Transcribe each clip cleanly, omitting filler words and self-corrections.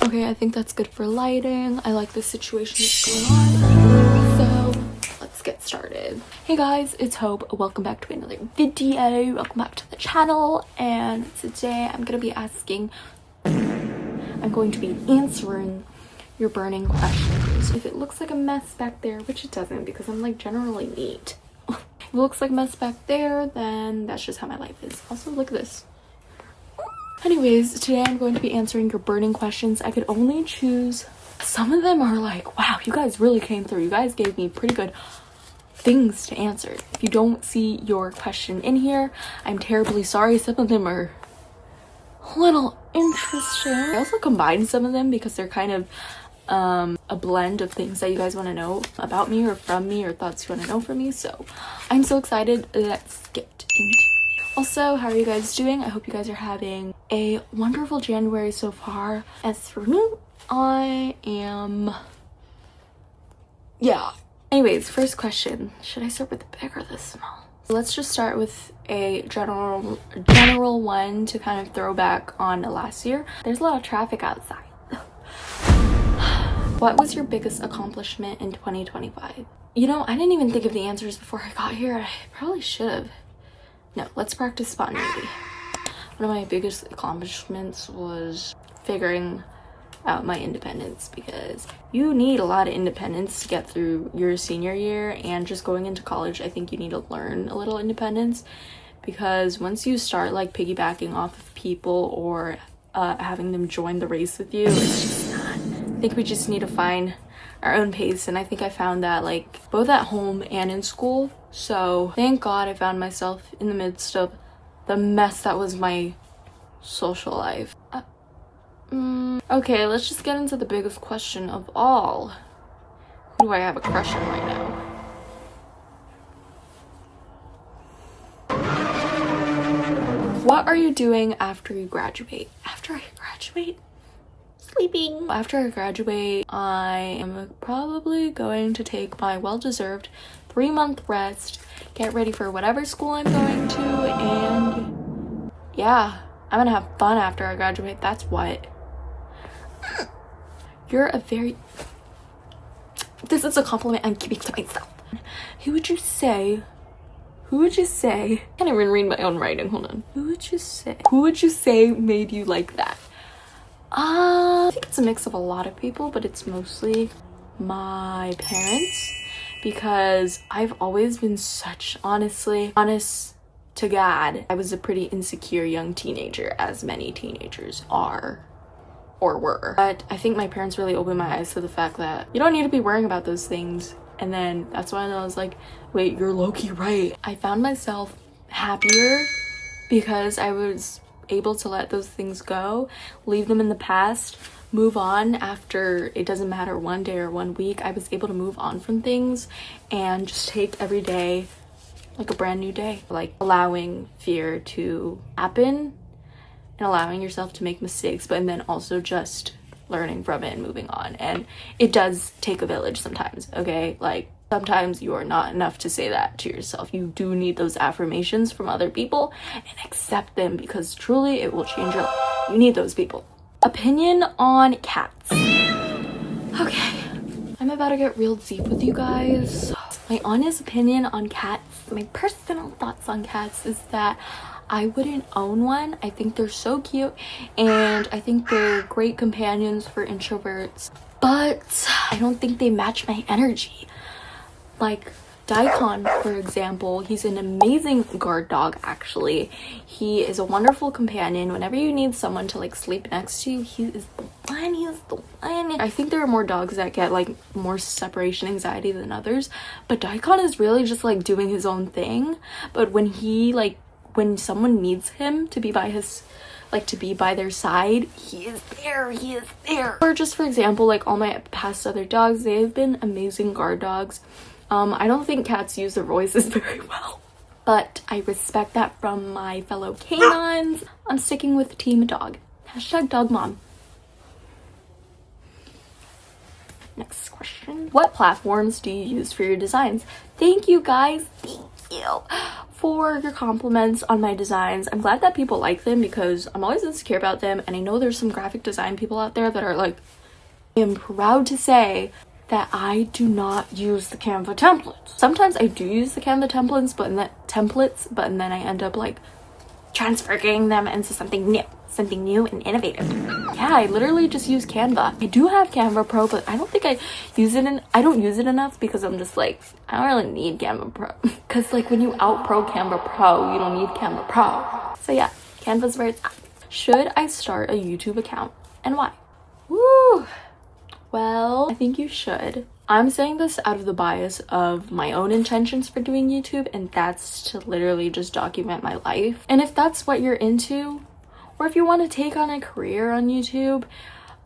Okay, I think that's good for lighting. I like the situation that's going on. So let's get started. Hey guys, it's Hope. Welcome back to another video. Welcome back to the channel. And today I'm going to be answering your burning questions. If it looks like a mess back there, which it doesn't because I'm like generally neat. If it looks like a mess back there, then that's just how my life is. Also, look at this. Anyways, today I'm going to be answering your burning questions. I could only choose. Some of them are like, wow, you guys really came through. You guys gave me pretty good things to answer. If you don't see your question in here, I'm terribly sorry. Some of them are a little interesting. I also combined some of them because they're kind of a blend of things that you guys want to know about me or from me or thoughts you want to know from me. So I'm so excited. Let's get into it. Also, how are you guys doing? I hope you guys are having a wonderful January so far. As for me, I am... yeah. Anyways, first question. Should I start with the big or the small? Let's just start with a general one to kind of throw back on last year. There's a lot of traffic outside. What was your biggest accomplishment in 2025? You know, I didn't even think of the answers before I got here. I probably should have. No, let's practice spontaneity. One of my biggest accomplishments was figuring out my independence, because you need a lot of independence to get through your senior year, and just going into college, I think you need to learn a little independence, because once you start like piggybacking off of people or having them join the race with you, it's just not. I think we just need to find our own pace, and I think I found that like both at home and in school. So thank God I found myself in the midst of the mess that was my social life. Okay, let's just get into the biggest question of all. Who do I have a crush on right now? What are you doing after you graduate? After I graduate? Sleeping. After I graduate, I am probably going to take my well-deserved 3-month rest, get ready for whatever school I'm going to, and yeah, I'm gonna have fun after I graduate. That's what. You're a very... This is a compliment I'm keeping to myself. Who would you say... I can't even read my own writing, hold on. Who would you say made you like that? I think it's a mix of a lot of people, but it's mostly my parents, because I've always been such, honest to God, I was a pretty insecure young teenager, as many teenagers are or were. But I think my parents really opened my eyes to the fact that you don't need to be worrying about those things. And then that's when I was like, wait, you're low-key right. I found myself happier because I was able to let those things go, leave them in the past, move on after. It doesn't matter one day or 1 week. I was able to move on from things and just take every day like a brand new day, like allowing fear to happen and allowing yourself to make mistakes, but and then also just learning from it and moving on. And it does take a village sometimes, okay? Like sometimes you are not enough to say that to yourself. You do need those affirmations from other people and accept them, because truly it will change your life. You need those people. Opinion on cats. Okay, I'm about to get real deep with you guys. My honest opinion on cats, my personal thoughts on cats is that I wouldn't own one. I think they're so cute and I think they're great companions for introverts, but I don't think they match my energy. Like Daikon, for example, he's an amazing guard dog, actually. He is a wonderful companion. Whenever you need someone to like sleep next to you, he is the one. I think there are more dogs that get like more separation anxiety than others, but Daikon is really just like doing his own thing. But when someone needs him to be by their side, he is there. Or just for example, like all my past other dogs, they have been amazing guard dogs. I don't think cats use their voices very well, but I respect that from my fellow canines. I'm sticking with team dog. Hashtag dog mom. Next question. What platforms do you use for your designs? Thank you guys. Thanks. you for your compliments on my designs. I'm glad that people like them because I'm always insecure about them, and I know there's some graphic design people out there that are like, I am proud to say that I do not use the Canva templates. Sometimes I do use the Canva templates, but then I end up like transferring them into something new and innovative. Yeah, I literally just use Canva. I do have Canva Pro, but I don't think I don't use it enough because I'm just like, I don't really need Canva Pro. Because like when you out pro Canva Pro, you don't need Canva Pro. So yeah, Canva's where it's at. Should I start a YouTube account and why? Woo! Well, I think you should. I'm saying this out of the bias of my own intentions for doing YouTube, and that's to literally just document my life. And if that's what you're into, or if you want to take on a career on YouTube,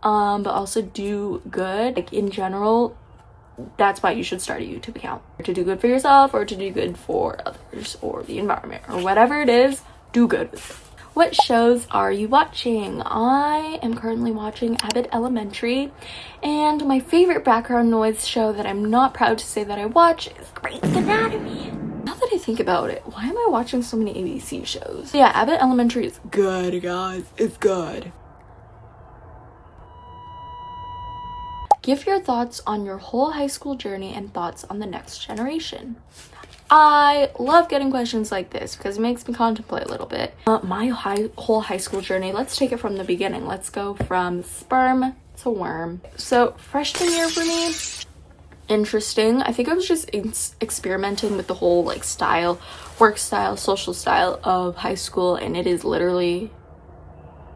but also do good, like in general, that's why you should start a YouTube account. To do good for yourself, or to do good for others, or the environment, or whatever it is, do good with it. What shows are you watching? I am currently watching Abbott Elementary, and my favorite background noise show that I'm not proud to say that I watch is Grey's Anatomy. Now that I think about it, why am I watching so many ABC shows? Yeah, Abbott Elementary is good, guys. It's good. Give your thoughts on your whole high school journey and thoughts on the next generation. I love getting questions like this because it makes me contemplate a little bit. My whole high school journey, let's take it from the beginning. Let's go from sperm to worm. So freshman year for me, interesting. I think I was just experimenting with the whole like style, work style, social style of high school, and it is literally,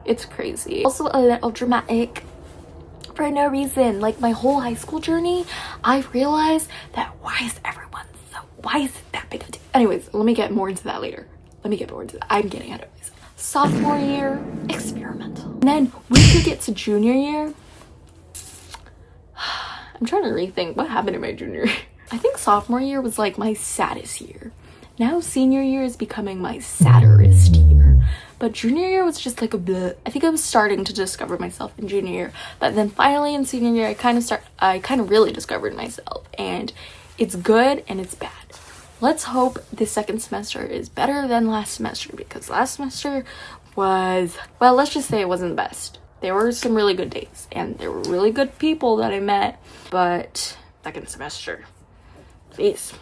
it's crazy. Also a little dramatic for no reason. Like my whole high school journey, I realized that why is it that big of a deal? Anyways, let me get more into that later. I'm getting ahead of myself. Sophomore year, experimental. And then when we get to junior year, I'm trying to rethink what happened in my junior year. I think sophomore year was like my saddest year. Now senior year is becoming my sadderest year. But junior year was just like a bleh. I think I was starting to discover myself in junior year. But then finally in senior year, I kind of really discovered myself. And it's good and it's bad. Let's hope this second semester is better than last semester, because last semester was, well, let's just say it wasn't the best. There were some really good days and there were really good people that I met, but second semester, please.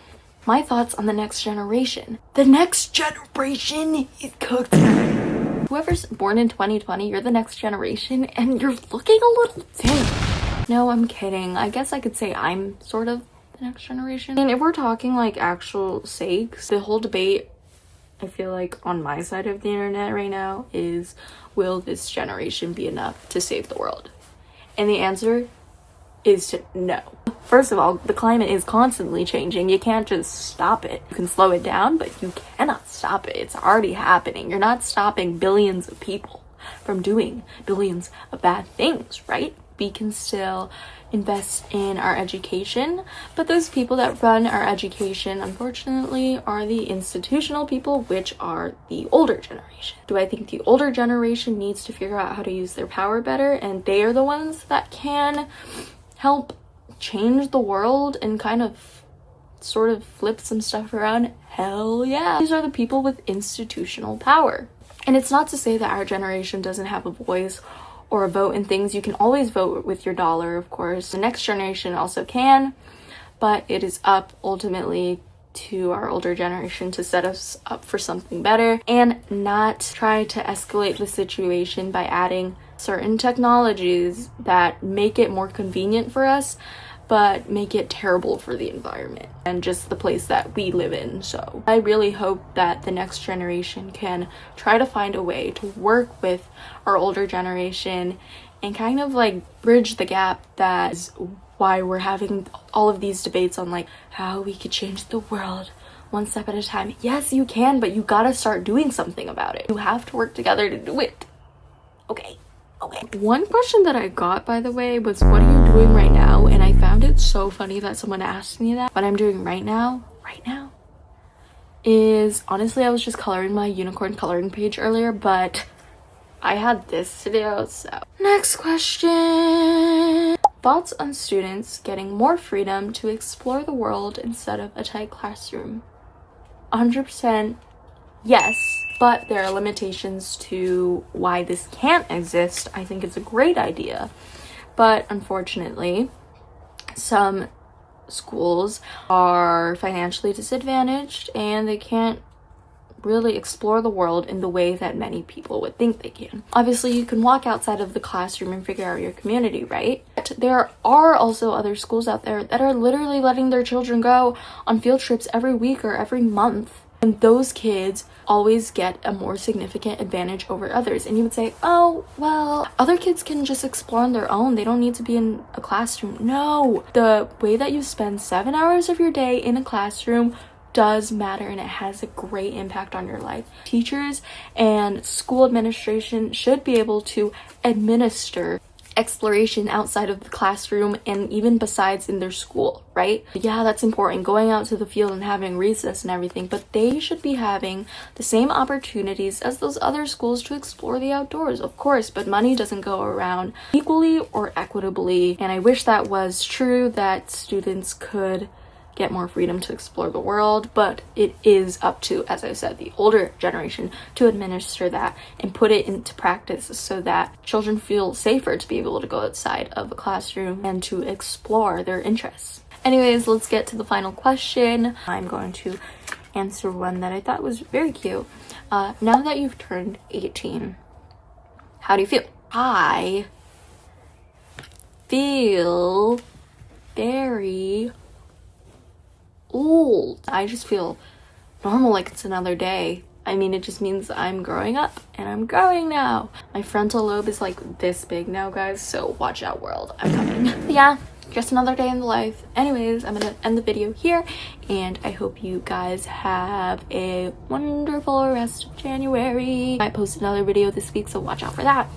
My thoughts on the next generation. The next generation is cooked. Whoever's born in 2020, you're the next generation and you're looking a little thin. No, I'm kidding. I guess I could say I'm sort of next generation. And if we're talking like actual sakes, the whole debate I feel like on my side of the internet right now is, will this generation be enough to save the world? And the answer is to no. First of all, the climate is constantly changing. You can't just stop it. You can slow it down, but you cannot stop it. It's already happening. You're not stopping billions of people from doing billions of bad things, right? We can still invest in our education, but those people that run our education, unfortunately, are the institutional people, which are the older generation. Do I think the older generation needs to figure out how to use their power better, and they are the ones that can help change the world and kind of sort of flip some stuff around? Hell yeah. These are the people with institutional power. And it's not to say that our generation doesn't have a voice or a vote in things. You can always vote with your dollar, of course. The next generation also can, but it is up ultimately to our older generation to set us up for something better and not try to escalate the situation by adding certain technologies that make it more convenient for us, but make it terrible for the environment and just the place that we live in. So I really hope that the next generation can try to find a way to work with our older generation and kind of like bridge the gap. That is why we're having all of these debates on like how we could change the world one step at a time. Yes, you can, but you gotta start doing something about it. You have to work together to do it. Okay. One question that I got, by the way, was what are you doing right now? And I found it so funny that someone asked me that. What I'm doing right now is, honestly, I was just coloring my unicorn coloring page earlier, but I had this to do, so. Next question. Thoughts on students getting more freedom to explore the world instead of a tight classroom? 100% yes, but there are limitations to why this can't exist. I think it's a great idea, but unfortunately, some schools are financially disadvantaged and they can't really explore the world in the way that many people would think they can. Obviously, you can walk outside of the classroom and figure out your community, right? But there are also other schools out there that are literally letting their children go on field trips every week or every month. And those kids always get a more significant advantage over others. And you would say, oh, well, other kids can just explore on their own. They don't need to be in a classroom. No, the way that you spend 7 hours of your day in a classroom does matter, and it has a great impact on your life. Teachers and school administration should be able to administer exploration outside of the classroom and even besides in their school, right? Yeah, that's important, going out to the field and having recess and everything, but they should be having the same opportunities as those other schools to explore the outdoors, of course, but money doesn't go around equally or equitably, and I wish that was true, that students could get more freedom to explore the world, but it is up to, as I said, the older generation to administer that and put it into practice so that children feel safer to be able to go outside of a classroom and to explore their interests. Anyways, let's get to the final question. I'm going to answer one that I thought was very cute. Now that you've turned 18, how do you feel? I feel very old. I just feel normal, like it's another day. I mean, it just means I'm growing up and I'm growing now. My frontal lobe is like this big now, guys, so watch out, world. I'm coming. Yeah, just another day in the life. Anyways, I'm gonna end the video here, and I hope you guys have a wonderful rest of January. I might post another video this week, so watch out for that.